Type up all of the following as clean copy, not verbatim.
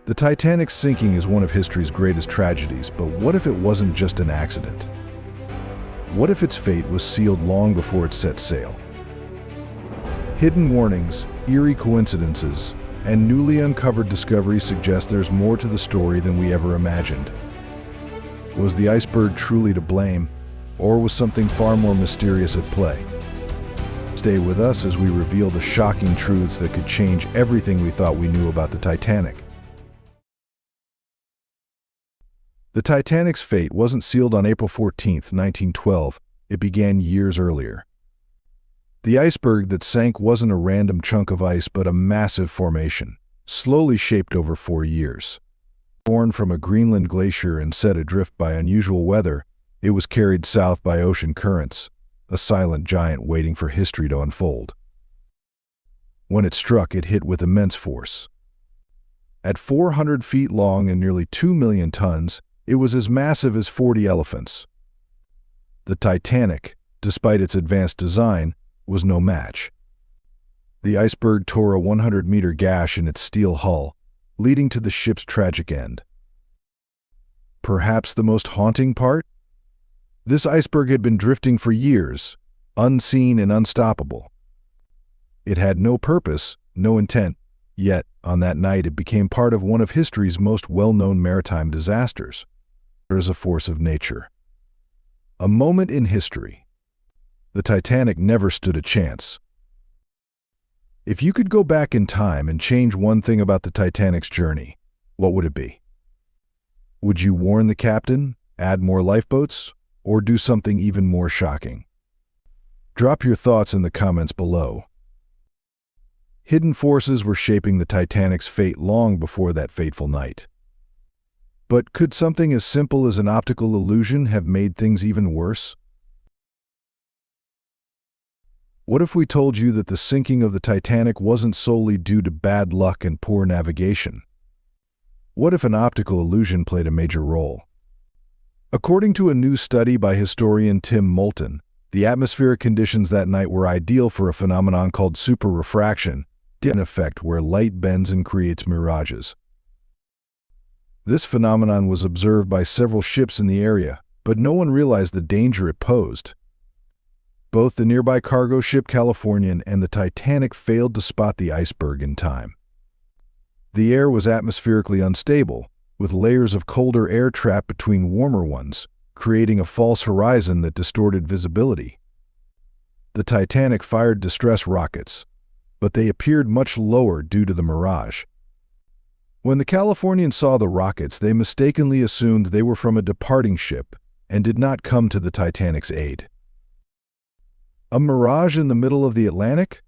The Titanic's sinking is one of history's greatest tragedies, but what if it wasn't just an accident? What if its fate was sealed long before it set sail? Hidden warnings, eerie coincidences, and newly uncovered discoveries suggest there's more to the story than we ever imagined. Was the iceberg truly to blame, or was something far more mysterious at play? Stay with us as we reveal the shocking truths that could change everything we thought we knew about the Titanic. The Titanic's fate wasn't sealed on April 14, 1912. It began years earlier. The iceberg that sank wasn't a random chunk of ice but a massive formation, slowly shaped over 4 years. Born from a Greenland glacier and set adrift by unusual weather, it was carried south by ocean currents, a silent giant waiting for history to unfold. When it struck, it hit with immense force. At 400 feet long and nearly 2 million tons, it was as massive as 40 elephants. The Titanic, despite its advanced design, was no match. The iceberg tore a 100-meter gash in its steel hull, leading to the ship's tragic end. Perhaps the most haunting part? This iceberg had been drifting for years, unseen and unstoppable. It had no purpose, no intent, yet, on that night it became part of one of history's most well-known maritime disasters. There is a force of nature. A moment in history. The Titanic never stood a chance. If you could go back in time and change one thing about the Titanic's journey, what would it be? Would you warn the captain, add more lifeboats, or do something even more shocking? Drop your thoughts in the comments below. Hidden forces were shaping the Titanic's fate long before that fateful night. But could something as simple as an optical illusion have made things even worse? What if we told you that the sinking of the Titanic wasn't solely due to bad luck and poor navigation? What if an optical illusion played a major role? According to a new study by historian Tim Moulton, the atmospheric conditions that night were ideal for a phenomenon called superrefraction, an effect where light bends and creates mirages. This phenomenon was observed by several ships in the area, but no one realized the danger it posed. Both the nearby cargo ship Californian and the Titanic failed to spot the iceberg in time. The air was atmospherically unstable, with layers of colder air trapped between warmer ones, creating a false horizon that distorted visibility. The Titanic fired distress rockets, but they appeared much lower due to the mirage. When the Californians saw the rockets, they mistakenly assumed they were from a departing ship and did not come to the Titanic's aid. A mirage in the middle of the Atlantic?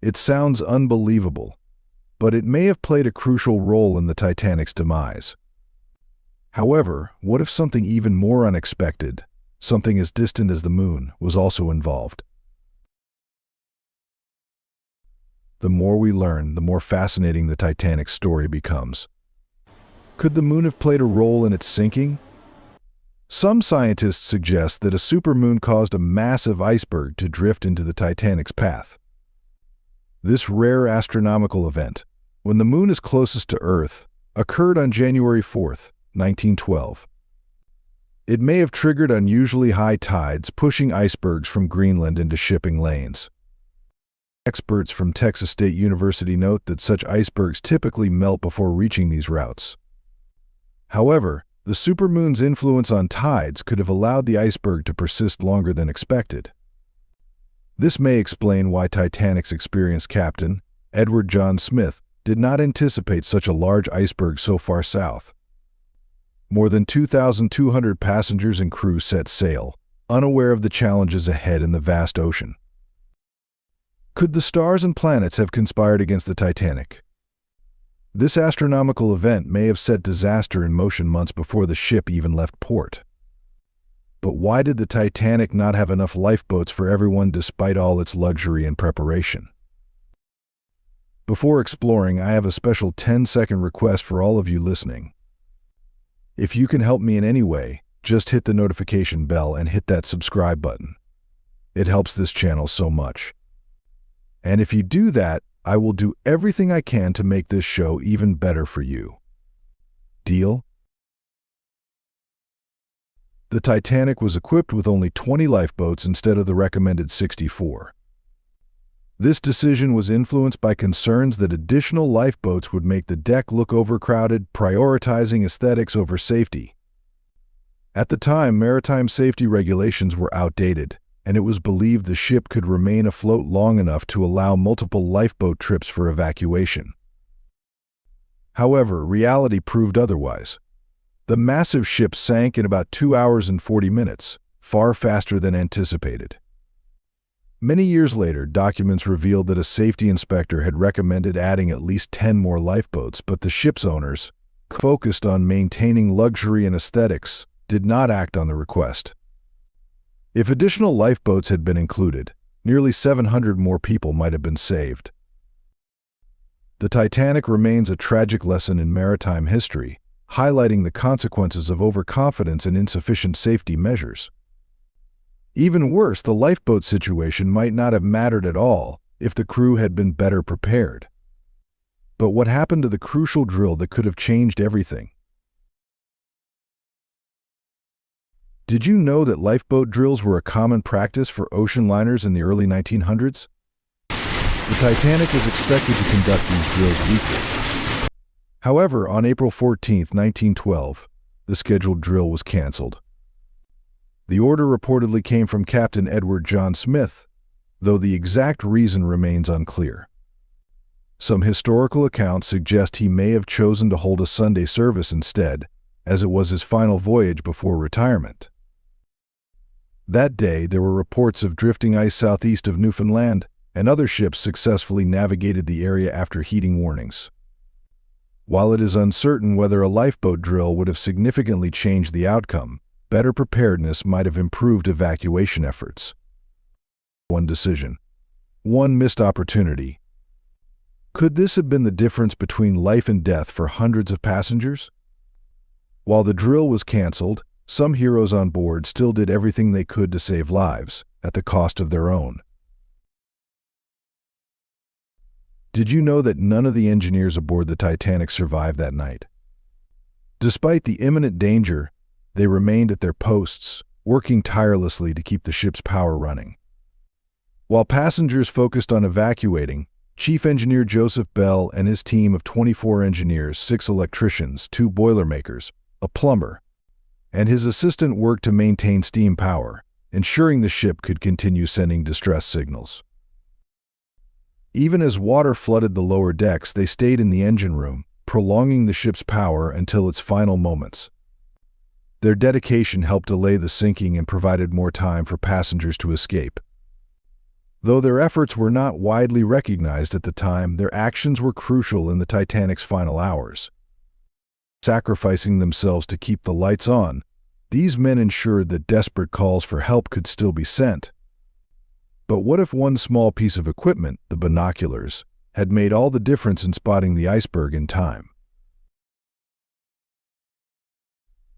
It sounds unbelievable, but it may have played a crucial role in the Titanic's demise. However, what if something even more unexpected, something as distant as the moon, was also involved? The more we learn, the more fascinating the Titanic's story becomes. Could the moon have played a role in its sinking? Some scientists suggest that a supermoon caused a massive iceberg to drift into the Titanic's path. This rare astronomical event, when the moon is closest to Earth, occurred on January 4, 1912. It may have triggered unusually high tides, pushing icebergs from Greenland into shipping lanes. Experts from Texas State University note that such icebergs typically melt before reaching these routes. However, the supermoon's influence on tides could have allowed the iceberg to persist longer than expected. This may explain why Titanic's experienced captain, Edward John Smith, did not anticipate such a large iceberg so far south. More than 2,200 passengers and crew set sail, unaware of the challenges ahead in the vast ocean. Could the stars and planets have conspired against the Titanic? This astronomical event may have set disaster in motion months before the ship even left port. But why did the Titanic not have enough lifeboats for everyone despite all its luxury and preparation? Before exploring, I have a special 10-second request for all of you listening. If you can help me in any way, just hit the notification bell and hit that subscribe button. It helps this channel so much. And if you do that, I will do everything I can to make this show even better for you. Deal? The Titanic was equipped with only 20 lifeboats instead of the recommended 64. This decision was influenced by concerns that additional lifeboats would make the deck look overcrowded, prioritizing aesthetics over safety. At the time, maritime safety regulations were outdated, and it was believed the ship could remain afloat long enough to allow multiple lifeboat trips for evacuation. However, reality proved otherwise. The massive ship sank in about 2 hours and 40 minutes, far faster than anticipated. Many years later, documents revealed that a safety inspector had recommended adding at least 10 more lifeboats, but the ship's owners, focused on maintaining luxury and aesthetics, did not act on the request. If additional lifeboats had been included, nearly 700 more people might have been saved. The Titanic remains a tragic lesson in maritime history, highlighting the consequences of overconfidence and insufficient safety measures. Even worse, the lifeboat situation might not have mattered at all if the crew had been better prepared. But what happened to the crucial drill that could have changed everything? Did you know that lifeboat drills were a common practice for ocean liners in the early 1900s? The Titanic was expected to conduct these drills weekly. However, on April 14, 1912, the scheduled drill was canceled. The order reportedly came from Captain Edward John Smith, though the exact reason remains unclear. Some historical accounts suggest he may have chosen to hold a Sunday service instead, as it was his final voyage before retirement. That day, there were reports of drifting ice southeast of Newfoundland, and other ships successfully navigated the area after heeding warnings. While it is uncertain whether a lifeboat drill would have significantly changed the outcome, better preparedness might have improved evacuation efforts. One decision. One missed opportunity. Could this have been the difference between life and death for hundreds of passengers? While the drill was canceled, some heroes on board still did everything they could to save lives, at the cost of their own. Did you know that none of the engineers aboard the Titanic survived that night? Despite the imminent danger, they remained at their posts, working tirelessly to keep the ship's power running. While passengers focused on evacuating, Chief Engineer Joseph Bell and his team of 24 engineers, 6 electricians, 2 boilermakers, a plumber, and his assistant worked to maintain steam power, ensuring the ship could continue sending distress signals. Even as water flooded the lower decks, they stayed in the engine room, prolonging the ship's power until its final moments. Their dedication helped delay the sinking and provided more time for passengers to escape. Though their efforts were not widely recognized at the time, their actions were crucial in the Titanic's final hours. Sacrificing themselves to keep the lights on, these men ensured that desperate calls for help could still be sent. But what if one small piece of equipment, the binoculars, had made all the difference in spotting the iceberg in time?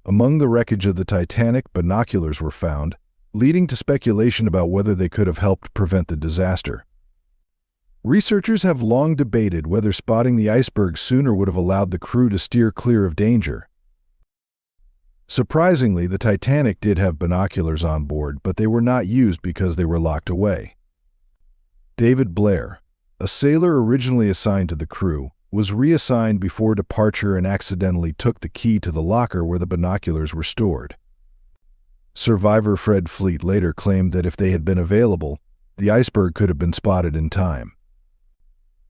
Among the wreckage of the Titanic, binoculars were found, leading to speculation about whether they could have helped prevent the disaster. Researchers have long debated whether spotting the iceberg sooner would have allowed the crew to steer clear of danger. Surprisingly, the Titanic did have binoculars on board, but they were not used because they were locked away. David Blair, a sailor originally assigned to the crew, was reassigned before departure and accidentally took the key to the locker where the binoculars were stored. Survivor Fred Fleet later claimed that if they had been available, the iceberg could have been spotted in time.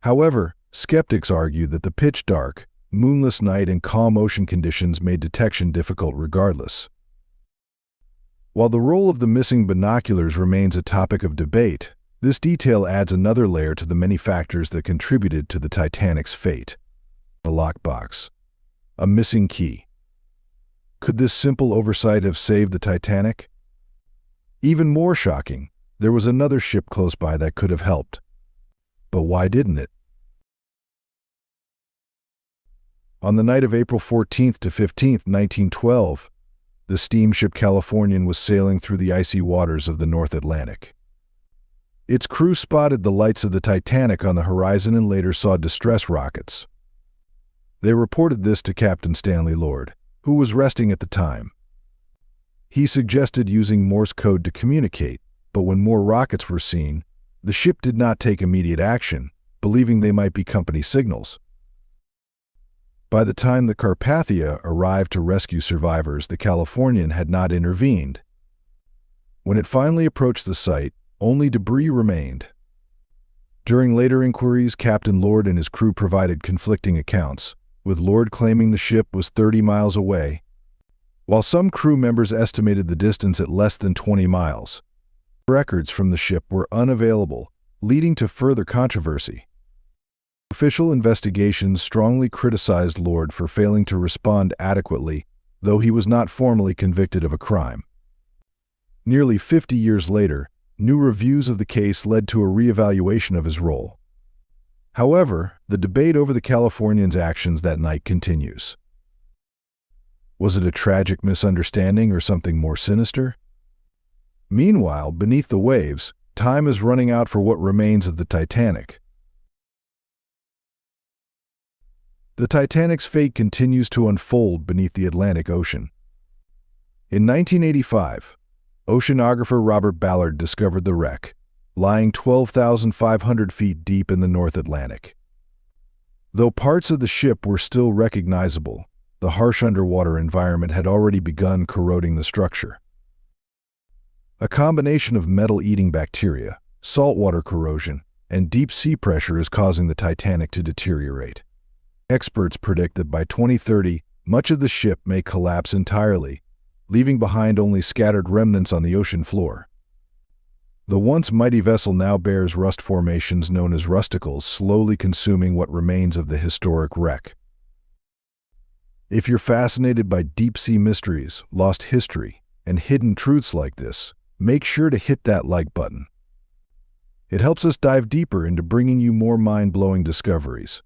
However, skeptics argued that the pitch-dark, moonless night and calm ocean conditions made detection difficult regardless. While the role of the missing binoculars remains a topic of debate, this detail adds another layer to the many factors that contributed to the Titanic's fate. A lockbox. A missing key. Could this simple oversight have saved the Titanic? Even more shocking, there was another ship close by that could have helped. But why didn't it? On the night of April 14th to 15th, 1912, the steamship Californian was sailing through the icy waters of the North Atlantic. Its crew spotted the lights of the Titanic on the horizon and later saw distress rockets. They reported this to Captain Stanley Lord, who was resting at the time. He suggested using Morse code to communicate, but when more rockets were seen, the ship did not take immediate action, believing they might be company signals. By the time the Carpathia arrived to rescue survivors, the Californian had not intervened. When it finally approached the site, only debris remained. During later inquiries, Captain Lord and his crew provided conflicting accounts, with Lord claiming the ship was 30 miles away, while some crew members estimated the distance at less than 20 miles. Records from the ship were unavailable, leading to further controversy. Official investigations strongly criticized Lord for failing to respond adequately, though he was not formally convicted of a crime. Nearly 50 years later, new reviews of the case led to a reevaluation of his role. However, the debate over the Californian's actions that night continues. Was it a tragic misunderstanding or something more sinister? Meanwhile, beneath the waves, time is running out for what remains of the Titanic. The Titanic's fate continues to unfold beneath the Atlantic Ocean. In 1985, oceanographer Robert Ballard discovered the wreck, lying 12,500 feet deep in the North Atlantic. Though parts of the ship were still recognizable, the harsh underwater environment had already begun corroding the structure. A combination of metal-eating bacteria, saltwater corrosion, and deep sea pressure is causing the Titanic to deteriorate. Experts predict that by 2030, much of the ship may collapse entirely, leaving behind only scattered remnants on the ocean floor. The once mighty vessel now bears rust formations known as rusticles, slowly consuming what remains of the historic wreck. If you're fascinated by deep-sea mysteries, lost history, and hidden truths like this, make sure to hit that like button. It helps us dive deeper into bringing you more mind-blowing discoveries.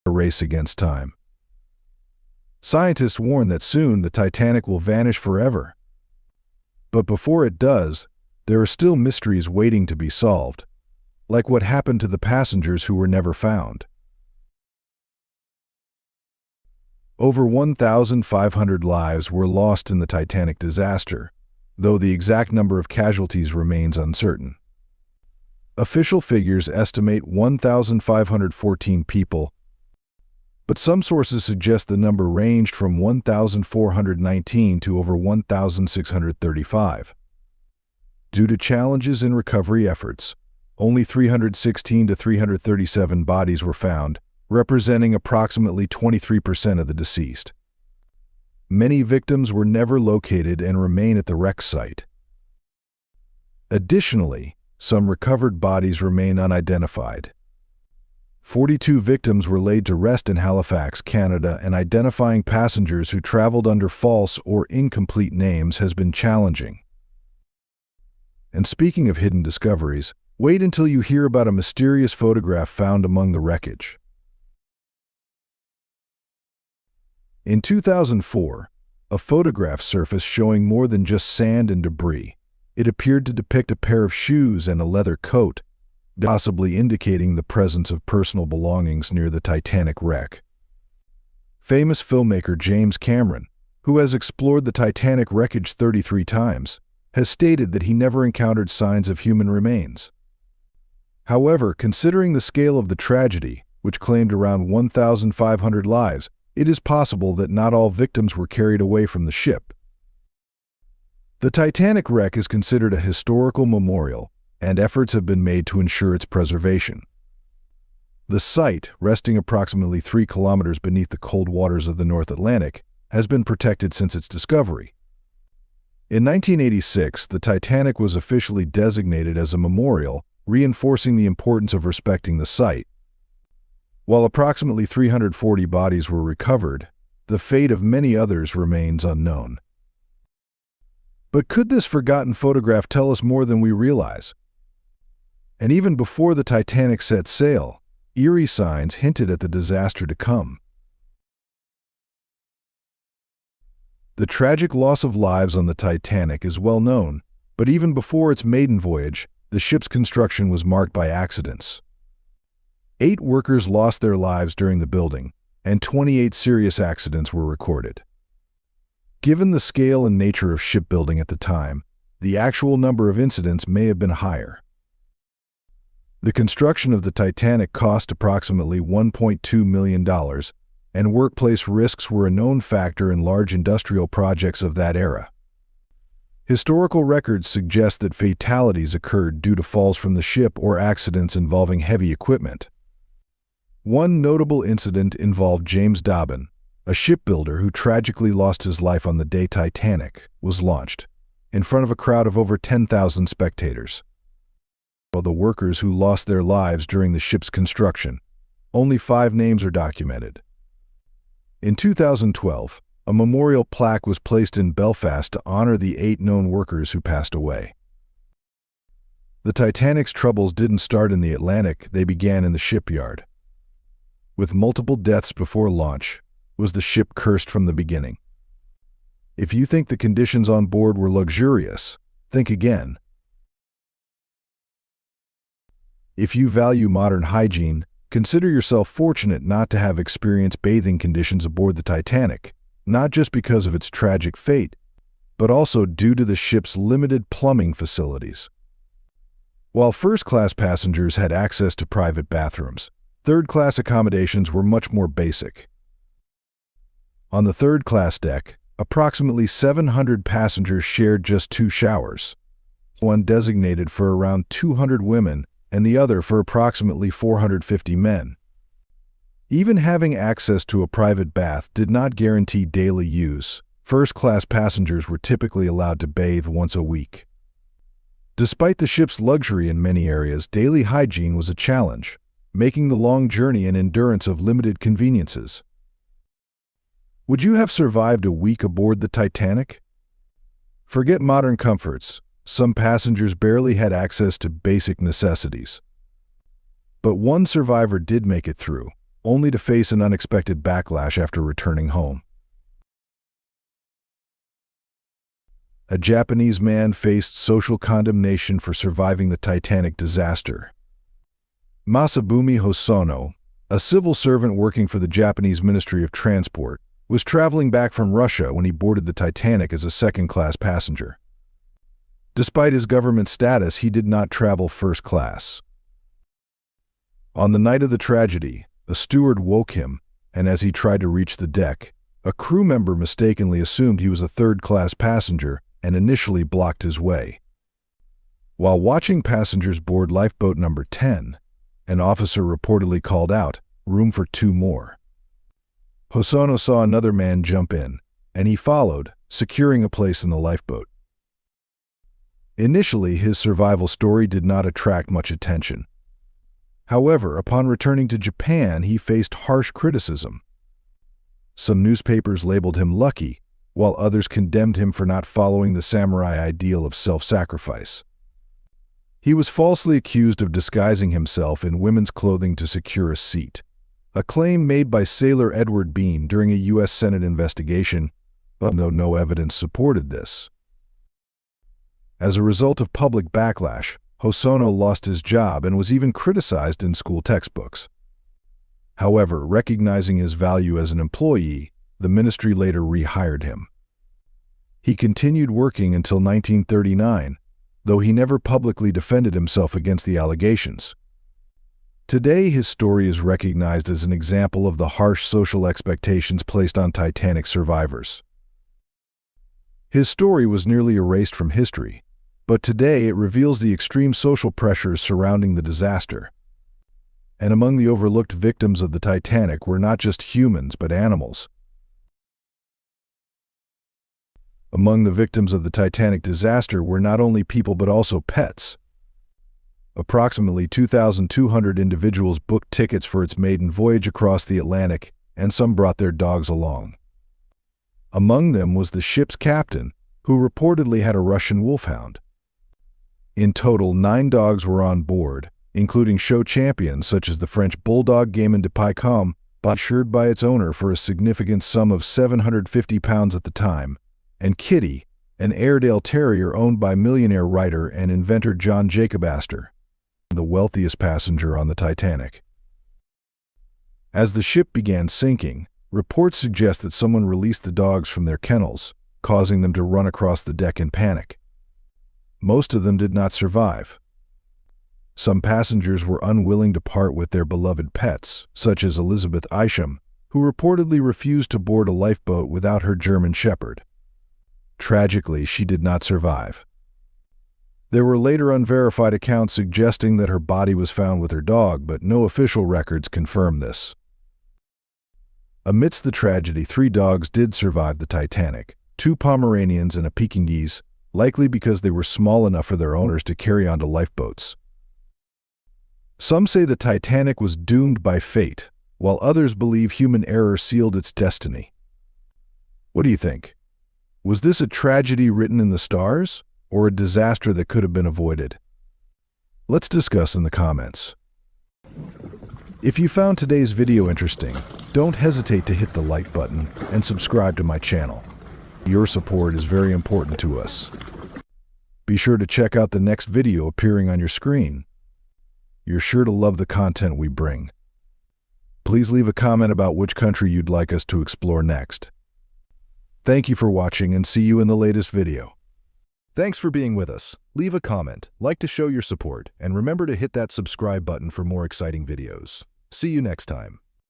A race against time. Scientists warn that soon the Titanic will vanish forever. But before it does, there are still mysteries waiting to be solved, like what happened to the passengers who were never found. Over 1,500 lives were lost in the Titanic disaster, though the exact number of casualties remains uncertain. Official figures estimate 1,514 people, but some sources suggest the number ranged from 1,419 to over 1,635. Due to challenges in recovery efforts, only 316 to 337 bodies were found, representing approximately 23% of the deceased. Many victims were never located and remain at the wreck site. Additionally, some recovered bodies remain unidentified. 42 victims were laid to rest in Halifax, Canada, and identifying passengers who traveled under false or incomplete names has been challenging. And speaking of hidden discoveries, wait until you hear about a mysterious photograph found among the wreckage. In 2004, a photograph surfaced showing more than just sand and debris. It appeared to depict a pair of shoes and a leather coat, possibly indicating the presence of personal belongings near the Titanic wreck. Famous filmmaker James Cameron, who has explored the Titanic wreckage 33 times, has stated that he never encountered signs of human remains. However, considering the scale of the tragedy, which claimed around 1,500 lives, it is possible that not all victims were carried away from the ship. The Titanic wreck is considered a historical memorial, and efforts have been made to ensure its preservation. The site, resting approximately 3 kilometers beneath the cold waters of the North Atlantic, has been protected since its discovery. In 1986, the Titanic was officially designated as a memorial, reinforcing the importance of respecting the site. While approximately 340 bodies were recovered, the fate of many others remains unknown. But could this forgotten photograph tell us more than we realize? And even before the Titanic set sail, eerie signs hinted at the disaster to come. The tragic loss of lives on the Titanic is well known, but even before its maiden voyage, the ship's construction was marked by accidents. 8 workers lost their lives during the building, and 28 serious accidents were recorded. Given the scale and nature of shipbuilding at the time, the actual number of incidents may have been higher. The construction of the Titanic cost approximately $1.2 million, and workplace risks were a known factor in large industrial projects of that era. Historical records suggest that fatalities occurred due to falls from the ship or accidents involving heavy equipment. One notable incident involved James Dobbin, a shipbuilder who tragically lost his life on the day Titanic was launched, in front of a crowd of over 10,000 spectators. Of the workers who lost their lives during the ship's construction, only 5 names are documented. In 2012, a memorial plaque was placed in Belfast to honor the 8 known workers who passed away. The Titanic's troubles didn't start in the Atlantic, they began in the shipyard. With multiple deaths before launch, was the ship cursed from the beginning? If you think the conditions on board were luxurious, think again. If you value modern hygiene, consider yourself fortunate not to have experienced bathing conditions aboard the Titanic, not just because of its tragic fate, but also due to the ship's limited plumbing facilities. While first-class passengers had access to private bathrooms, third-class accommodations were much more basic. On the third-class deck, approximately 700 passengers shared just 2 showers, one designated for around 200 women and the other for approximately 450 men. Even having access to a private bath did not guarantee daily use. First-class passengers were typically allowed to bathe once a week. Despite the ship's luxury in many areas, daily hygiene was a challenge, making the long journey an endurance of limited conveniences. Would you have survived a week aboard the Titanic? Forget modern comforts. Some passengers barely had access to basic necessities. But one survivor did make it through, only to face an unexpected backlash after returning home. A Japanese man faced social condemnation for surviving the Titanic disaster. Masabumi Hosono, a civil servant working for the Japanese Ministry of Transport, was traveling back from Russia when he boarded the Titanic as a second-class passenger. Despite his government status, he did not travel first class. On the night of the tragedy, a steward woke him, and as he tried to reach the deck, a crew member mistakenly assumed he was a third-class passenger and initially blocked his way. While watching passengers board lifeboat number 10, an officer reportedly called out, "Room for 2 more." Hosono saw another man jump in, and he followed, securing a place in the lifeboat. Initially, his survival story did not attract much attention. However, upon returning to Japan, he faced harsh criticism. Some newspapers labeled him lucky, while others condemned him for not following the samurai ideal of self-sacrifice. He was falsely accused of disguising himself in women's clothing to secure a seat, a claim made by Sailor Edward Bean during a U.S. Senate investigation, though no evidence supported this. As a result of public backlash, Hosono lost his job and was even criticized in school textbooks. However, recognizing his value as an employee, the ministry later rehired him. He continued working until 1939, though he never publicly defended himself against the allegations. Today, his story is recognized as an example of the harsh social expectations placed on Titanic survivors. His story was nearly erased from history, but today it reveals the extreme social pressures surrounding the disaster. And among the overlooked victims of the Titanic were not just humans but animals. Among the victims of the Titanic disaster were not only people but also pets. Approximately 2,200 individuals booked tickets for its maiden voyage across the Atlantic, and some brought their dogs along. Among them was the ship's captain, who reportedly had a Russian wolfhound. In total, 9 dogs were on board, including show champions such as the French bulldog Gamin de Picom, insured by its owner for a significant sum of £750 at the time, and Kitty, an Airedale Terrier owned by millionaire writer and inventor John Jacob Astor, the wealthiest passenger on the Titanic. As the ship began sinking, reports suggest that someone released the dogs from their kennels, causing them to run across the deck in panic. Most of them did not survive. Some passengers were unwilling to part with their beloved pets, such as Elizabeth Isham, who reportedly refused to board a lifeboat without her German Shepherd. Tragically, she did not survive. There were later unverified accounts suggesting that her body was found with her dog, but no official records confirm this. Amidst the tragedy, 3 dogs did survive the Titanic, 2 Pomeranians and a Pekingese, likely because they were small enough for their owners to carry onto lifeboats. Some say the Titanic was doomed by fate, while others believe human error sealed its destiny. What do you think? Was this a tragedy written in the stars, or a disaster that could have been avoided? Let's discuss in the comments. If you found today's video interesting, don't hesitate to hit the like button and subscribe to my channel. Your support is very important to us. Be sure to check out the next video appearing on your screen. You're sure to love the content we bring. Please leave a comment about which country you'd like us to explore next. Thank you for watching and see you in the latest video. Thanks for being with us. Leave a comment, like to show your support, and remember to hit that subscribe button for more exciting videos. See you next time.